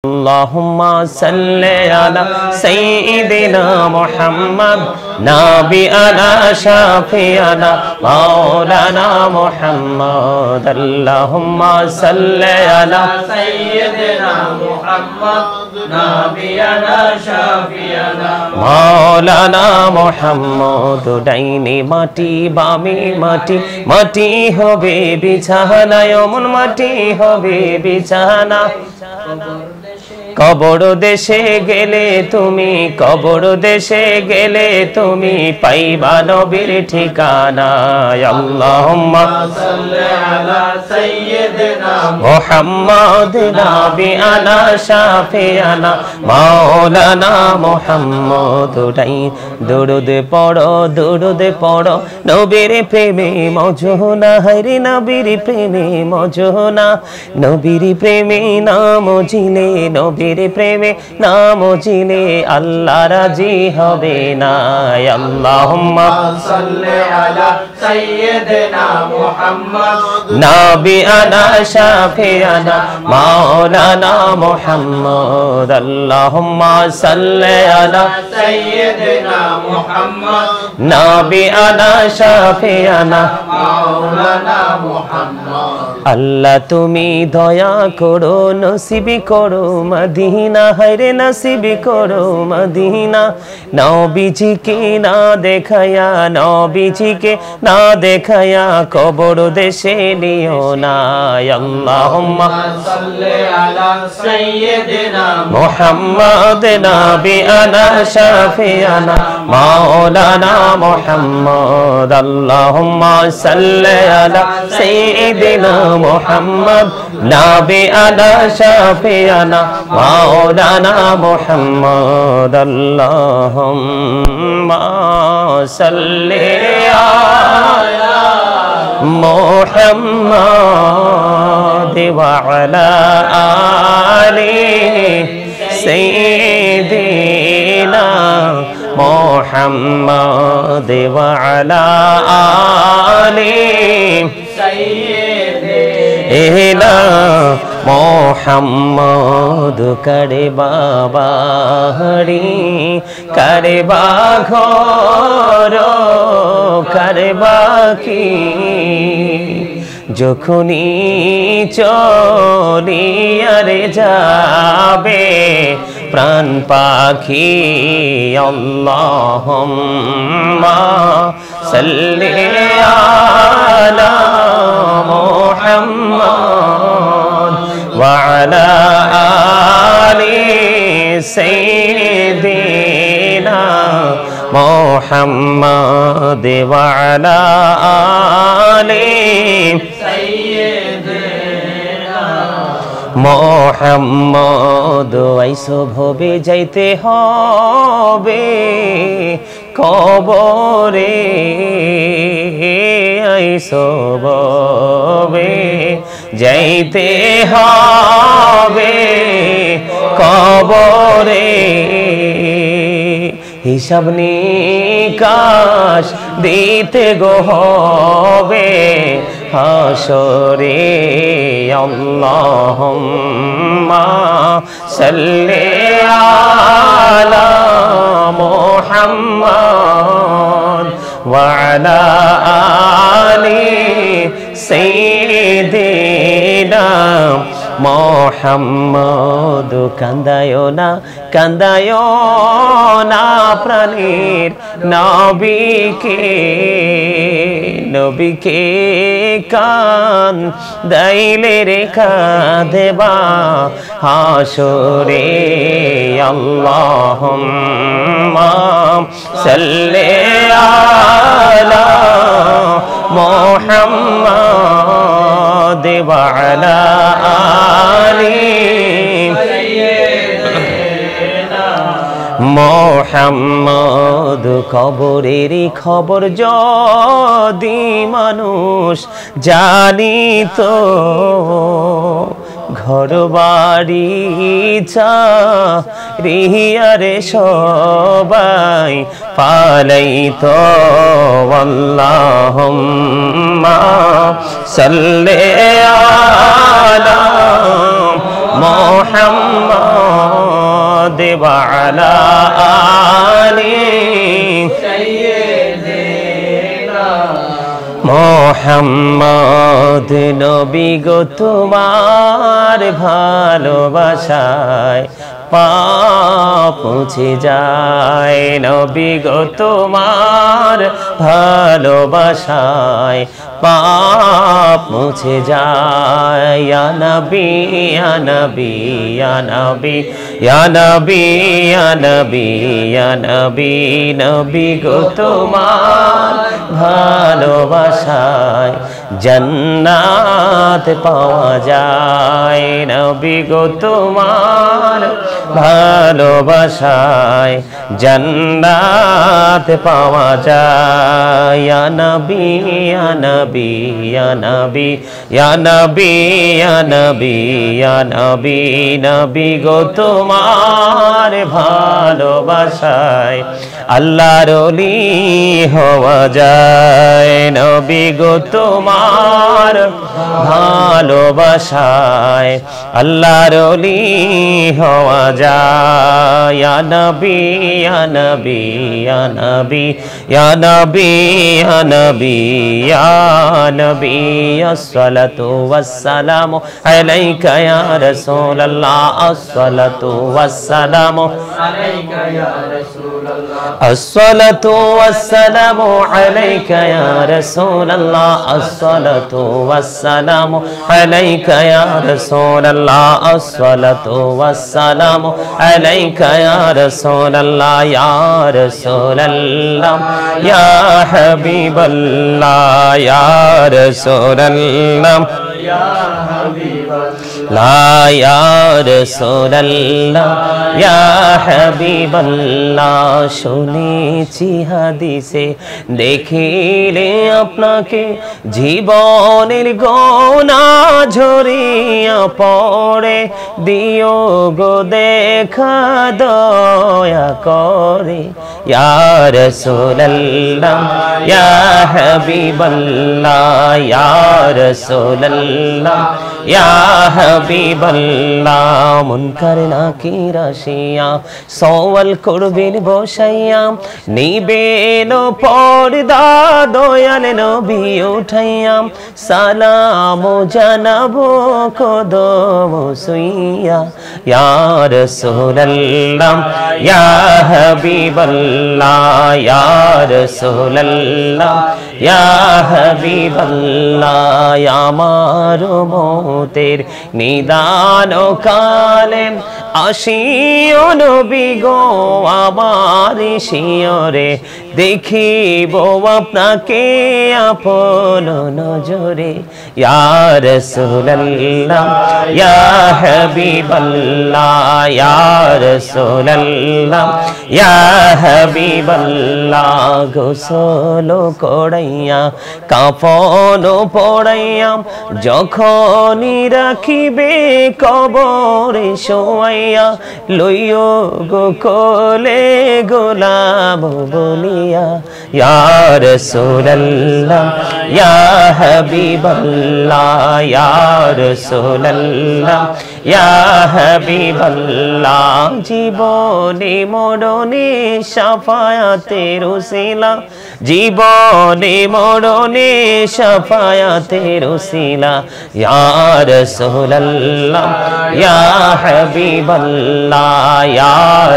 Allahumma salli ala sayyidina Muhammad nabiana shafiana maulana Muhammad Allahumma salli ala sayyidina Muhammad nabiana shafiana maulana Muhammad ডাইনে মাটি বামে মাটি মাটি হবে বিছানা এমন মাটি হবে বিছানা কবর দেশে গেলে তুমি কবর দেশে গেলে তুমি পাইবা নবীর ঠিকানা আল্লাহুম্মা সাল্লি আলা সাইয়্যিদিনা মুহাম্মাদ নাবিয়ানা শাফিয়ানা মাওলানা মুহাম্মদ দরুদ পড়ো নবীর প্রেমে মজনা হরে নবীর প্রেমে মজনা নবীর প্রেমে নাম জিলে নবীর প্রেমে নাম জিলে আল্লাহ রাজি হবে না আল্লাহুম্মা সাল্লি আলা সাইয়্যিদিনা মুহাম্মদ নাবিয়ানা শাফিয়ানা মাওলানা মুহাম্মদ আল্লাহুম্মা সাল্লি আলা সাইয়্যিদিনা মুহাম্মদ নাবিয়ানা শাফিয়ানা মাওলানা মুহাম্মদ আল্লাহ তুমি দয়া করো নসিব করো মদিনা হরে নসিব করো মদিনা নবীজিকে না দেখায়া নবীজিকে না দেখায়া কবর দেশে নিও না আল্লাহুম্মা সাল্লি আলা সাইয়্যিদিনা মুহাম্মাদ নাবিয়ানা শাফিয়ানা মাওলানা মুহাম্মদ আল্লাহুম্মা সাল্লি আলা সাইয়্যিদিনা মুহাম্মাদ নাবিয়ানা শাফিয়ানা মাওলানা মুহাম্মদ আল্লাহুম্মা সাল্লি আলা মুহাম্মাদ ওয়া আলা আলি সাইয়্যিদিনা মুহাম্মাদ ওয়া আলা আলি সাইয়্যিদিনা মোহাম্মদ করে বাবাড়ি করে বাঘর করে বাকি যখনই চলিয়ারে যাবে প্রাণ পাখি আল্লাহুম্মা সাল্লি আলা মুহাম্মাদ ওয়া আলা আলি সাইয়্যিদিনা মুহাম্মাদ ওয়া আলা আলি সাইয়্যিদিনা মুহাম্মদ আইসো ভবে যাইতে হবে কবরে আইসো ভবে যাইতে হবে কবরে হিসাব নিকাশ দিতে গো হবে হাসরে আল্লাহুম্মা সাল্লি আলা মুহাম্মাদ ওয়া আলা আলি সাইয়্যিদিনা মুহাম্মদ কান্দায়ো না প্রাণীর নবীকে কান দাইলে রেখা দেবা হাসরে আল্লাহুম্মা সাল্লি আলা মুহাম্মাদ ওয়া আলা আলি মুহাম্মদ কবরের খবর যদি মানুষ জানিত ঘর বাড়ি রিয়ারে সবাই পালাইতো আল্লাহুম্মা সাল্লি আলা محمد وعلى آل মোহাম্মদ নবী গো তোমার ভালোবাসায় পাপ মুছে যায় নবী গো তোমার ভালোবাসায় পাপ মুছে যায় ইয়া নবী ইয়া নবী ইয়া নবী ইয়া নবী ইয়া নবী ইয়া নবী নবী গো তোমার ভালোবাসায় জান্নাত পাওয়া যায় নবী গো তোমার ভালোবাসায় জান্নাত পাওয়া যায় ইয়া নবী ইয়া নবী ইয়া নবী ইয়া নবী ইয়া নবী ইয়া নবী নবী গো তোমার ভালোবাসায় আল্লাহর ওলি হওয়া যায় নবী গো তোমার ভালোবাসায় আল্লাহর ওলি হওয়া যায় ইয়া নবী ইয়া নবী ইয়া নবী ইয়া নবী ইয়া নবী ইয়া নবী আসসালাতু ওয়াসসালামু আলাইকা ইয়া রাসূলুল্লাহ আসসালাতু ওয়াসসালামু আলাইকা ইয়া রাসূলুল্লাহ আসসালাতু ওয়াসসালামু আলাইকা ইয়া রাসূলুল্লাহ আসসালাতু ওয়াসসালামু আলাইকা ইয়া রাসূলুল্লাহ আসসালাতু ওয়াসসালামু আলাইকা ইয়া রাসূলুল্লাহ ইয়া রাসূলুল্লাহ ইয়া হাবিবাল্লাহ ইয়া রাসূলুল্লাহ ইয়া হাবিবাল্লাহ ইয়া রাসূলুল্লাহ ইয়া হাবিবাল্লাহ শুনেছি হাদিসে দেখিলে আপনাকে জীবনের গোনা ঝরিয়া পড়ে দিও গো দেখা দয়া করে ইয়া রাসূলুল্লাহ ইয়া হাবিবাল্লাহ ইয়া রাসূলুল্লাহ ইয়া হাবিবাল্লাহ মুনকার নাকির আসিয়া সওয়াল করবেন বসাইয়া নিবেন পর্দা দয়াল নবী উঠাইয়া সালাম জানাবো কদম সুইয়া ইয়া রাসূলুল্লাহ ইয়া হাবিবাল্লাহ ইয়া রাসূলুল্লাহ ইয়া হাবিবাল্লাহ আমার মতের নিদান কালে আসিও নবী গো আমার শিয়রে দেখিব আপনাকে আপন নজরে ইয়া রাসূলুল্লাহ ইয়া হাবিবাল্লাহ ইয়া রাসূলুল্লাহ ইয়া হাবিবাল্লাহ গোসল করাইয়া কাফন পড়াইয়া যখনই রাখিবে কবরে শোয়াইয়া লইও গো কোলে গোলাম বলিয়া ইয়া রাসূলুল্লাহ ইয়া হাবিবাল্লাহ ইয়া রাসূলুল্লাহ ইয়া হাবিবাল্লাহ জীবনে মরণে শাফায়াতের উসিলা জীবনে মরণে শাফায়াতের উসিলা ইয়া রাসূলুল্লাহ ইয়া হাবিবাল্লাহ ইয়া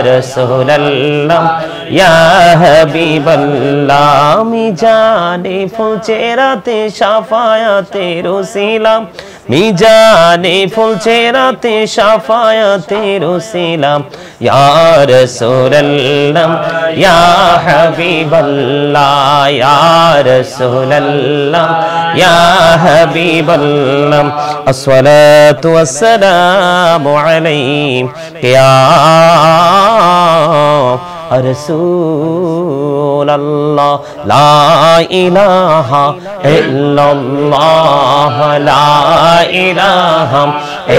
রাসূলুল্লাহ ইয়া হাবিবাল্লাহ মিজানে ফুলচেরাতে শাফায়াতের উসিলা মিজানে ফুলচেরাতে শাফায়াতের উসিলা ইয়া রাসূলুল্লাহ ইয়া হাবিবাল্লাহ ইয়া রাসূলুল্লাহ ইয়া হাবিবাল্লাহ আসসালাতু ওয়াসসালামু আলাইকা ইয়া রাসূলুল্লাহ লা ইলাহা ইল্লাল্লাহ লা ইলাহা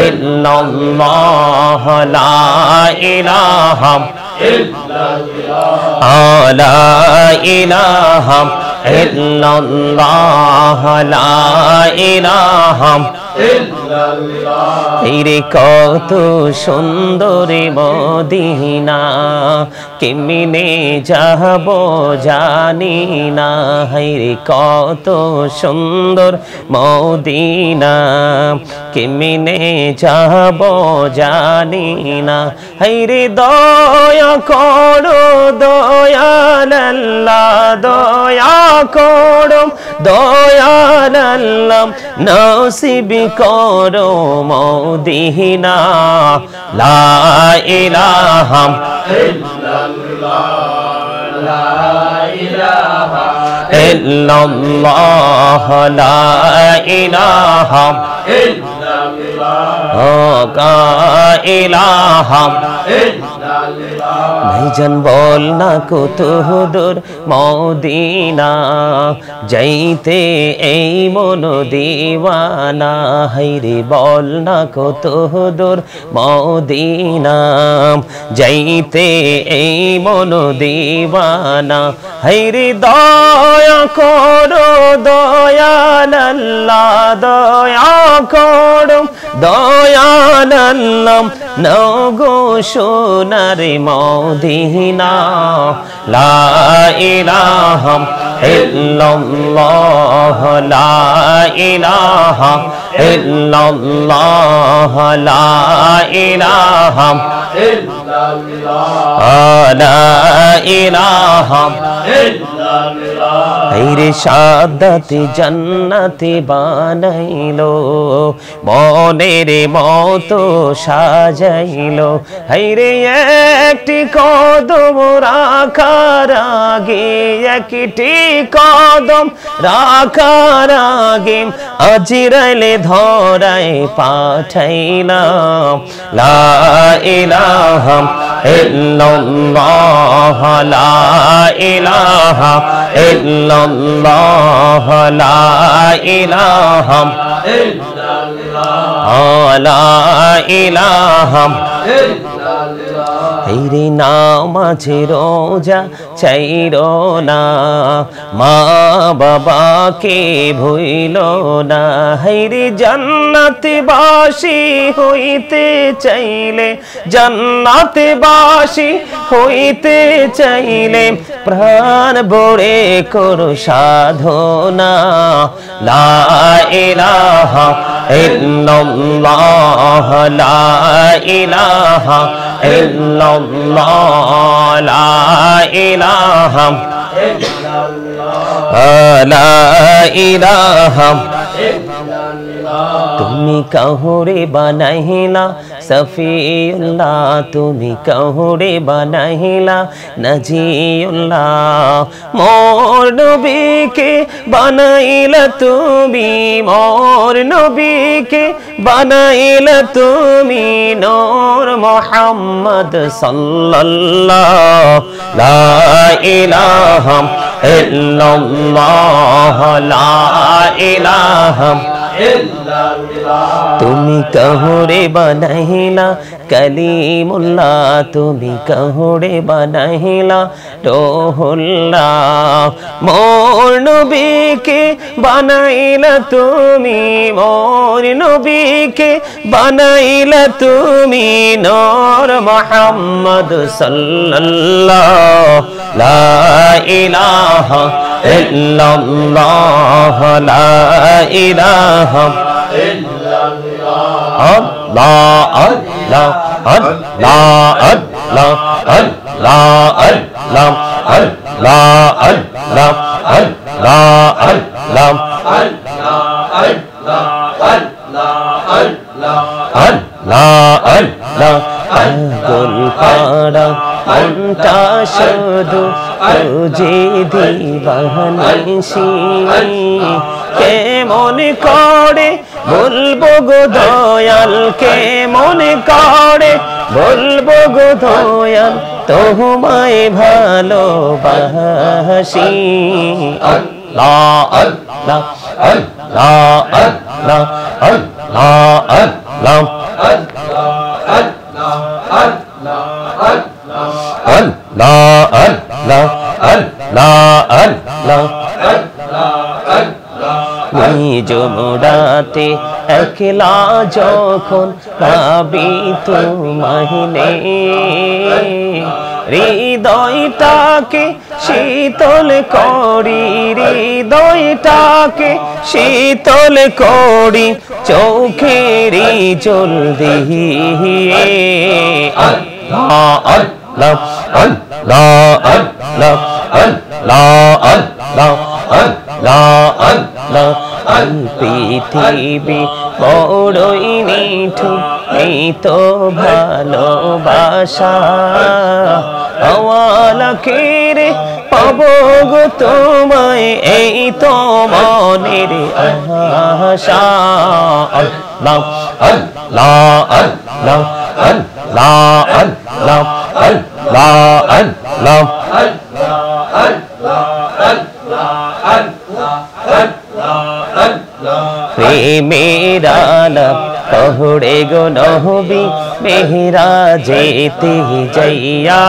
ইল্লাল্লাহ লা ইলাহা ইল্লাল্লাহ লা ইলাহা ইল্লাল্লাহ লা ইলাহা এই রে কত সুন্দর মদিনা কেমনে যাব জানি না হাই রে কত সুন্দর মদিনা কেমনে যাব জানি না হাই রে দয়া করো দয়াল আল্লাহ দয়া করো দয়াল আল্লাহ নসিব করো মদিনা লা ইলাহা ইল্লাল্লাহ লা ইলাহা ইল্লাল্লাহ লা ইলাহা ইল্লাল্লাহ লা ইলাহা ইল্লাল্লাহ ভাইজান বল না কত দূর মদিনা যাইতে এই মন দিওয়ানা হাইরে বল না কত দূর মদিনা যাইতে এই মন দিওয়ানা হাইরে দয়া করো দয়াল আল্লাহ দয়া করো দয়াল আল্লাহ নগো সোনার মদিনা লা ইলাহা ইল্লাল্লাহ লা ইলাহা ইল্লাল্লাহ লা ইলাহা ইল্লাল্লাহ লা ইলাহা ইল্লাল্লাহ হাইরে সাদাতে জান্নাতে বানাইলো মনের মতো সাজাইলো হাইরে একটি কদম রাখার আগে একটি কদম রাখার আগে আজরাইলে ধরায় পাঠাইলাম লা ইলাহা ইল্লাল্লাহ লা ইলাহা ইল্লাল্লাহ লা ইলাহা ইল্লাল্লাহ লা ইলাহা হাইরে নামাজে রোজা চাইরো না মা বাবাকে ভুইলো না হাইরে জান্নাতে বাসী হইতে চাইলে জান্নাতে বাসী হইতে চাইলে প্রাণ ভরে করো সাধনা লা ইলাহা ইল্লাল্লাহ লা ইলাহা ইল্লাল্লাহ লা ইলাহা ইল্লাল্লাহ লা ইলাহা তুমি কাহুরে বানাইলা সফিউল্লাহ তুমি কাহুরে বানাইলা নাজিউল্লাহ মোর নবীকে বানাইলা তুমি মোর নবীকে বানাইলা তুমি নূর মুহাম্মদ সাল্লাল্লাহ লা ইলাহা ইল্লাল্লাহ লা ইলাহা তুমি কাহুরে বানাইলা কলিমুল্লাহ তুমি কাহুরে বানাইলা রূহুল্লাহ মোর নবীকে বানাইলা তুমি মোর নবীকে বানাইলা তুমি নূর মুহাম্মদ সাল্লাল্লাহ লা ইলাহা ইল্লাল্লাহ লা ইলাহা ইল্লাল্লাহ আল্লাহ আল্লাহ আল্লাহ আল্লাহ আল্লাহ আল্লাহ আল্লাহ আল্লাহ আল্লাহ আল্লাহ আল্লাহ আল্লাহ আগুল পাড়া মনটা শুধু তুঝে দিবানিসি কেমন করে বলবো গো দয়াল কেমন করে বলবো গো দয়াল তোমায় ভালোবাসি আল্লাহ আল্লাহ আল্লাহ আল্লাহ আল্লাহ আল্লাহ আল্লাহ আল্লাহ আল্লাহ আল্লাহ নিজ মুরাতে একলা যখন পাবি তোমায় নেই হৃদয়টাকে শীতল করি হৃদয়টাকে শীতল করি চোখেরই জল দিয়ে আল্লাহ আল্লাহ আল্লাহ আল্লাহ আল্লাহ আল্লাহ আল্লাহ আল্লাহ পৃথিবী বড়ই নিঠুর এই তো ভালোবাসা আওয়ালাকের পাবো গো তোমায় এই তো মনের আশা আল্লাহ আল্লাহ আল্লাহ আল্লাহ আল্লাহ আল্লাহ আল্লাহ প্রেমের আলাপ পড়ে গো নবী মেহরাজেতে যাইয়া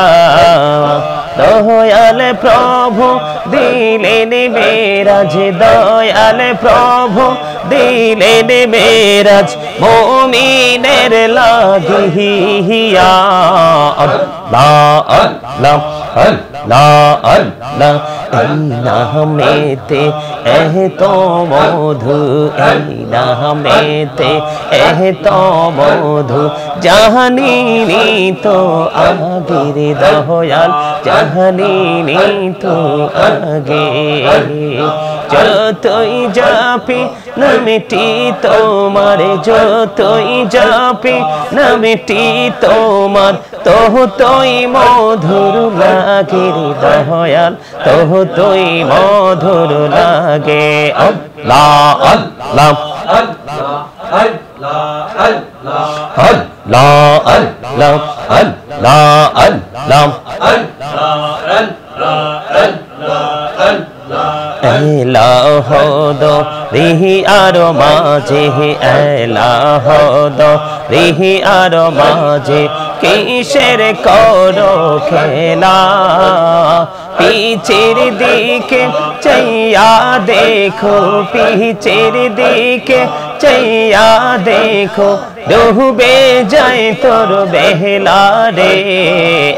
দয়াল প্রভু দিলেন মেরাজ দয়াল প্রভু দিলেন মেরাজ মুমিনের লাগিয়া আল্লাহ আল্লাহ আল্লাহ আল্লাহ এই নামেতে এত মধু এই নামেতে এত মধু জাহানিনি তো আগের দয়াল জাহানিনি তো আগে যতই যাপি নামটি তোমার যতই যাপি নামটি তোমার তোই মধুর লাগে দয়াল তোই মধুর লাগে আল্লাহ আল্লাহ আল্লাহ আল্লাহ আল্লাহ আল্লাহ এলাহ দো রিহি আর মাঝে এলাহ দো রিহি আর মাঝে কিসের করো খেলা পিছের দিকে চাইয়া দেখো পিছের দিকে চাইয়া দেখো ডুবে যায় তোর বেহলা রে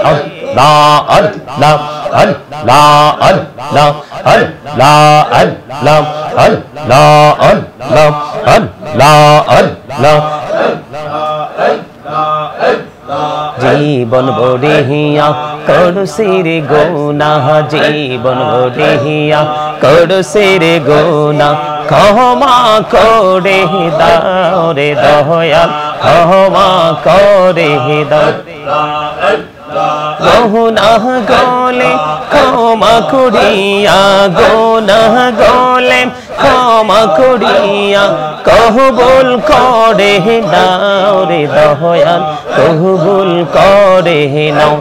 আল্লাহ আল্লাহ আল্লাহ আল্লাহ আল্লাহ আল্লাহ আল্লাহ আল্লাহ আল্লাহ আল্লাহ জীবন বড়িয়া করুসির গোনা জীবন বড়িয়া করুসির গোনা ক্ষমা করে দাও রে দয়াল ক্ষমা করে দাও গুনাহ গলে ক্ষমা করিয়া গুনাহ গলে ক্ষমা করিয়া কবুল করে নাও রে দয়াল কবুল করে নাও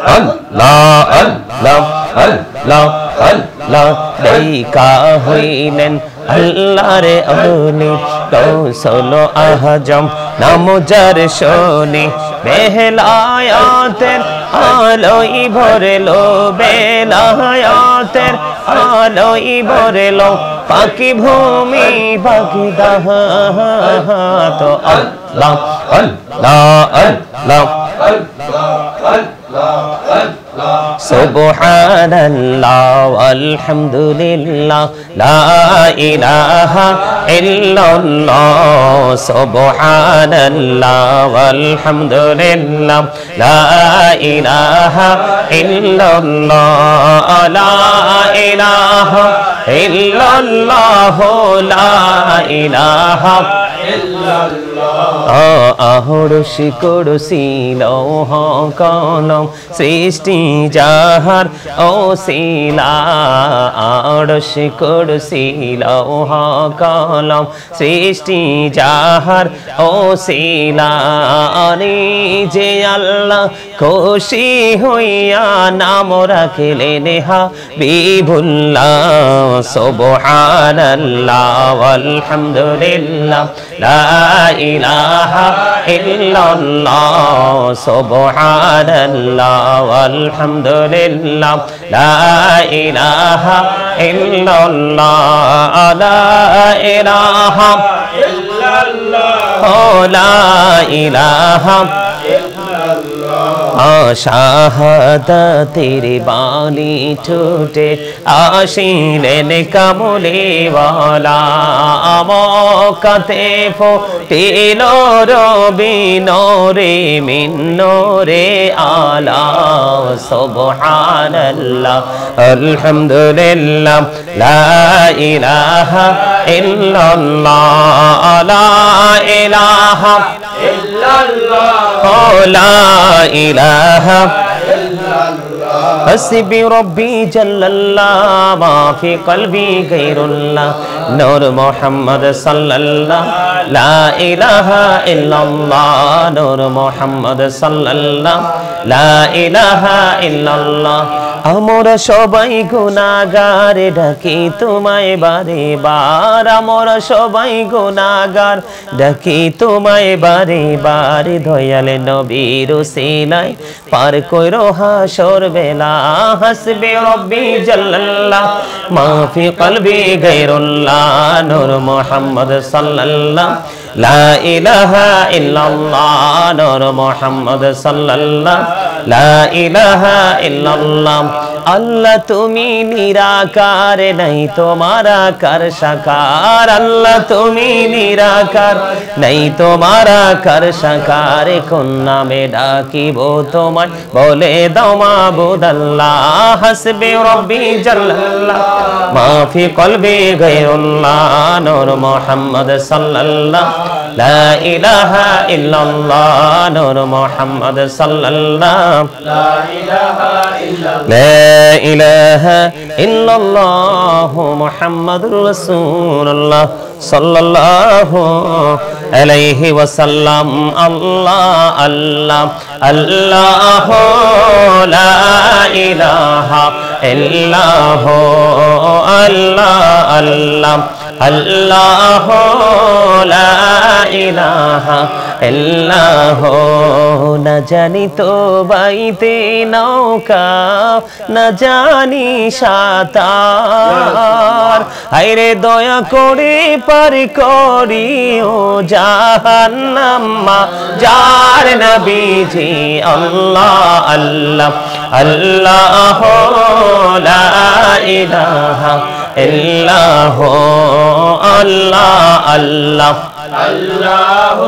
আল্লাহ আল্লাহ আল্লাহ আল্লাহ দেখা হইলেন আল্লাহর ওলি কৌশল আজম নাম যার শোনে বেলায়াতের আলোই ভরলো বেলায়াতের আলোই ভরলো পাকি ভূমি পাকি দাহ তো আল্লাহ আল্লাহ আল্লাহ সুবহানাল্লাহ আলহামদুলিল্লাহ লা ইলাহা ইল্লাল্লাহ সুবহানাল্লাহ আলহামদুলিল্লাহ লা ইলাহা ইল্লাল্লাহ লা ইলাহা ইল্লাল্লাহ লা ইলাহা আহরসি করসি লৌহ কলম সৃষ্টি যাহার ওসিলা আহরসি করসি লৌহ কলম সৃষ্টি যাহার ওসিলা যে আল্লাহ খুশি হইয়া নাম রাখিলেন হাবিবুল্লাহ সুবহানাল্লাহ আলহামদুলিল্লাহ লা ইলাহা ইল্লাল্লাহ সুবহানাল্লাহ ওয়ালহামদুলিল্লাহ লা ইলাহা ইল্লাল্লাহ লা ইলাহা ইল্লাল্লাহ লা ইলাহা শাহাদাতের বাণী ছুটে আসিলেন কামলিওয়ালা মক্কাতে ফুটিল রবি নূরে মিন নূরে আলা সুবহানাল্লাহ আলহামদুলিল্লাহ লা ইলাহা ইল্লাল্লাহ লা ইলাহা ইল্লাল্লাহ লা ইলাহা حسبي ربي جل الله ما في قلبي غير الله نور محمد صلى الله لا إله إلا الله نور محمد صلى الله لا إله إلا الله আমরা সবাই গুনাহগার ডাকি তোমায় বারে বার আমরা সবাই গুনাহগার ডাকি তোমায় বারে বার দয়াল নবীর উসিলায় পার কইরো হাসর বেলা হাসবি রব্বি জাল্লাল্লাহ মা ফি কলবি গায়রুল্লাহ নূর মুহাম্মদ সাল্লাল্লাহ লা ইলাহা ইল্লাল্লাহ নূর মুহাম্মদ সাল্লাল্লাহ লা ইলাহা ইল্লাল্লাহ আল্লাহ তুমি নিরাকার নাই তোমার আকার সাকার আল্লাহ তুমি নিরাকার নাই তোমার আকার সাকার কোন নামে ডাকিব তোমায় বলে দাও মাবুদ আল্লাহ হাসবি রব্বি জাল্লাল্লাহ মা ফি কলবি গায়রুল্লাহ নূর মুহাম্মদ সাল্লাল্লাহ লা ইলাহা ইল্লাল্লাহ নূর মুহাম্মদ সাল্লাল্লাহ লা ইলাহা ইল্লাল্লাহ لا إله إلا الله محمد رسول الله صلى الله عليه وسلم الله الله الله لا إله إلا هو الله الله الله لا إله إلا هو না জানি তো বাইতে নৌকা না জানি সাঁতার হায়রে দয়া করে পার করিও জাহান্নাম যার নবীজি আল্লাহ আল্লাহ আল্লাহ লা ইলাহা ইল্লাহ আল্লাহ আল্লাহ আল্লাহ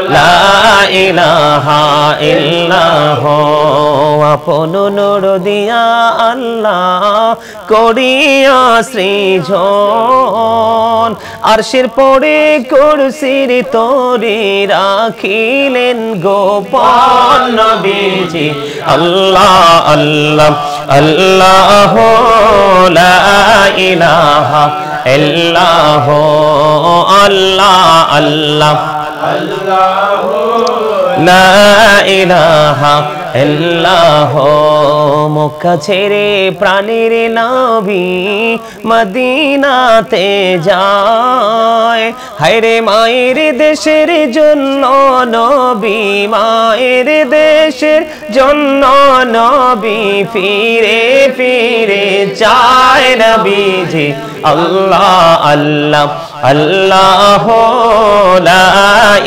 লা ইলাহা ইল্লাহ আপন নূর দিয়া আল্লাহ করিয়া সৃজন আরশের পরে কুরসির তরে রাখিলেন গোপন নবীজি আল্লাহ আল্লাহ আল্লাহ লা ইলাহা ইল্লাহ আল্লাহ আল্লাহ আল্লাহ লা ইলাহা ইল্লাহ মক্কা ছেড়ে প্রাণের নবী মদিনাতে যায় হায়রে মায়ের দেশের জন্য নবী মায়ের দেশের জন্য নবী ফিরে ফিরে যায় নবীজি আল্লাহ আল্লাহ আল্লাহ লা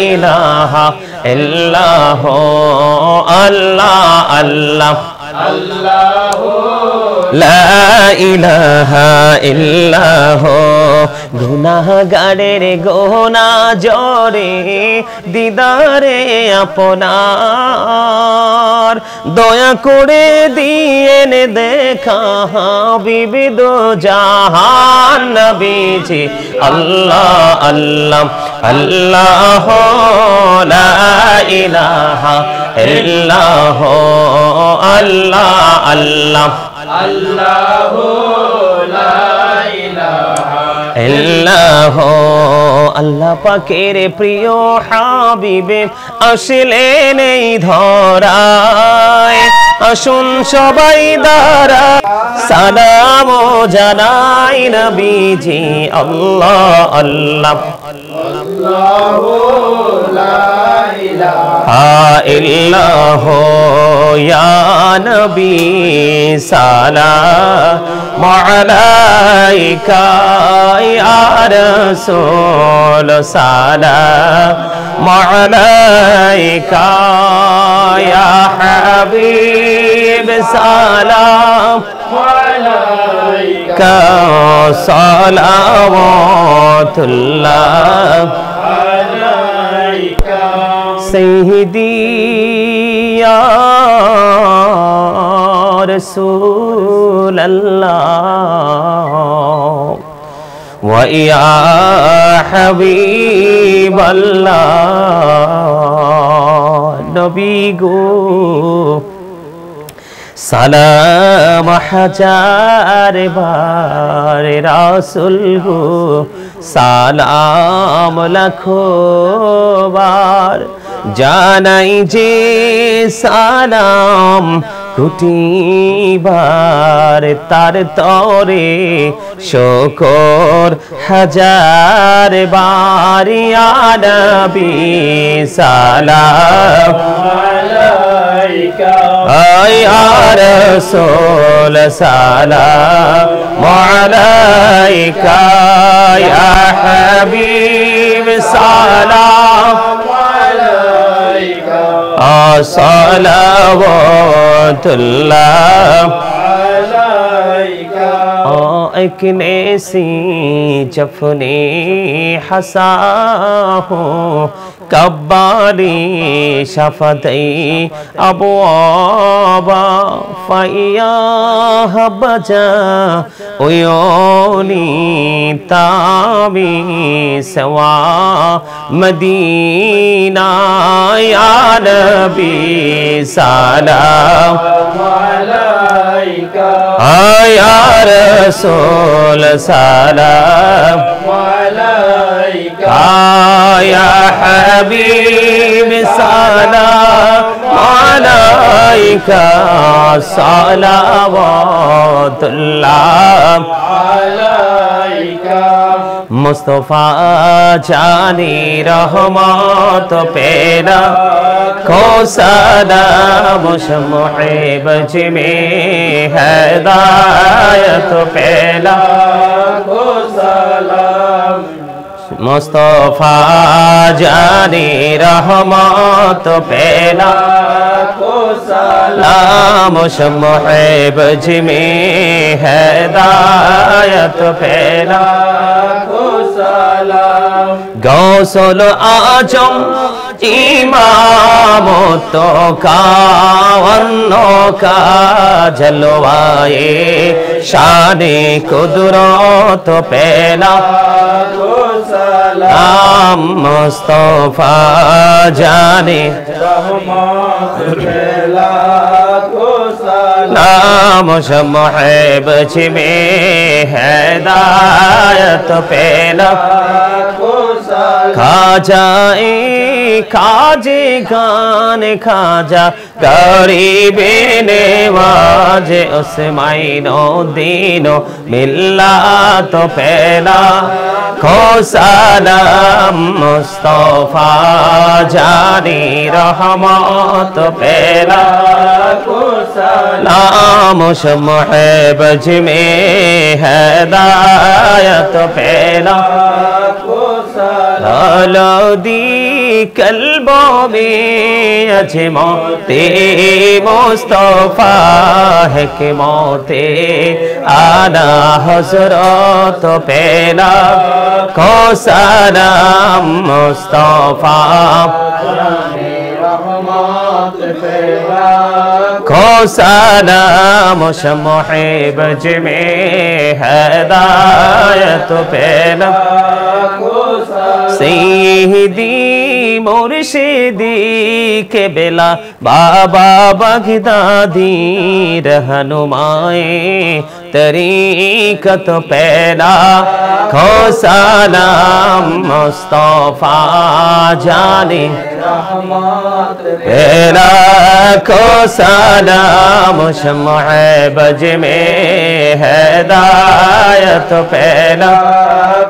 ইলাহা ইল্লাহ আল্লাহ আল্লাহ আল্লাহ লা ইলাহা ইল্লাহ গুনাহগারের গোনা জরে দিদারে আপনার দয়া করে দিয়েন দেখা হাবিবি দো জাহান নবীজি আল্লাহ আল্লাহ আল্লাহ লা ইলাহা ইল্লাহ আল্লাহ আল্লাহ আল্লাহ লা ইলাহা ইল্লাল্লাহ আল্লাহ পাকের প্রিয় হাবিবে আসলেন এই ধরায় আসুন সবাই দাঁড়া সালাম জানাই নবীজি আল্লাহ আল্লাহ আল্লাহু লা ইলাহা ইল্লাল্লাহ ইয়া নবী সালাম আলাইকা ইয়া রাসূল সালাম আলাইকা ইয়া হাবিব সালাম আলাইকা সালাওয়াতুল্লাহ আলাইকা সাইয়্যিদি ইয়া রাসূলুল্লাহ ওয়া ইয়া হাবিবাল্লাহ নবী গো সালাম হাজার বার রাসূল গো সালাম লাখো বার জানাই যে সালাম কোটিবার তার তরে শুকর হাজার বার ইয়া নবী সালাম আলাইকা ইয়া রাসূল সালাম আলাইকা ইয়া হাবিব সালাম صلواتullah एक ऐसी जफने हसा हो कब्बारी शफतई अबू आबा फैया बजा उयोनी ताबी सवा मदीना या नबी सलाम अलैका या रसूल सलाम अलैका या हबीब सलाम अलैका सलावतुल्लाह अलैका मुस्तफा जानी रहमत पेला को सलाम मुहिब में हिदायत पेला को सलाम मुस्तफा जानी रहमत पेला को सलाम मुहिब में हिदायत पेला को सलाम गौसल आजम इमाम तो का जलवाए शाने कुदरत पेला सलाम मुस्तफा जाने रहमत पेला को सलाम मुहिब में हिदायत पेला को खाजाए खाजे गान खाजा गरीबे नेवाजे उस्माइनो दीनो मिल्ला तो पेला को सलाम मुस्तफा जानी रहमत पेला को सलाम मुहिब में हिदायत पेला को दी कल्बों में अजमौते मुस्तफा है कि मौते आना हजरत पेला को सलाम मुस्तफा को सलाम मुहिब में हिदायत पेला सैयदी मुर्शिदी के बेला बाबा बगदादी रहनुमाए तरीकत पहला खो सलाम मुस्तफा जाने पहला खो सलाम शम्अ बज में हिदायत पहला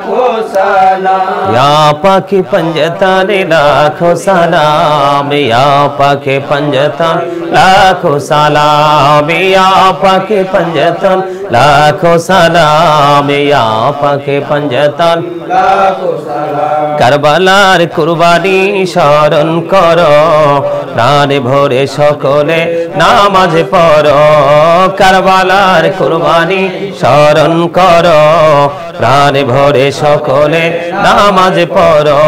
खो सलाम या पाके पंजतन लाखों सलाम या पाके पंजतन लाखों सलाम या पाके पंजतन लाखों सलाम या पाके पंजतन लाखों सलाम करबलार कुरबानी स्मरण करो प्राण भरे सकले नामाज पढ़ो करबलार कुरबानी स्मरण करो प्राण भरे सकले नामाज पढ़ो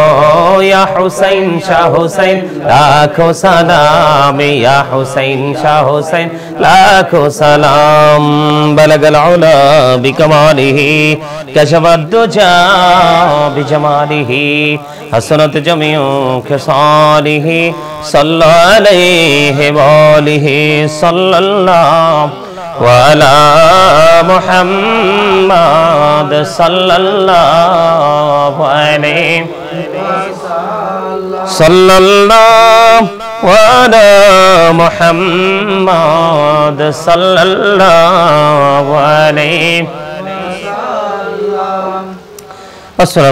या हुसैन शाह हुसैन लाखों सलाम या हुसैन शाह हुसैन लाखों सलाम बलगल उला बिकमालिही कशफद दुजा बिजमालिही हसनत जमीउ खिसालिही सल्लल्लाहु अलैहि वालिही सल्लल्लाहु वाला मुहम्मद सल्लल्लाहु अलैहि सल्लल्लाहु वाला मुहम्मद सल्लल्लाहु अलैहि वसल्लम।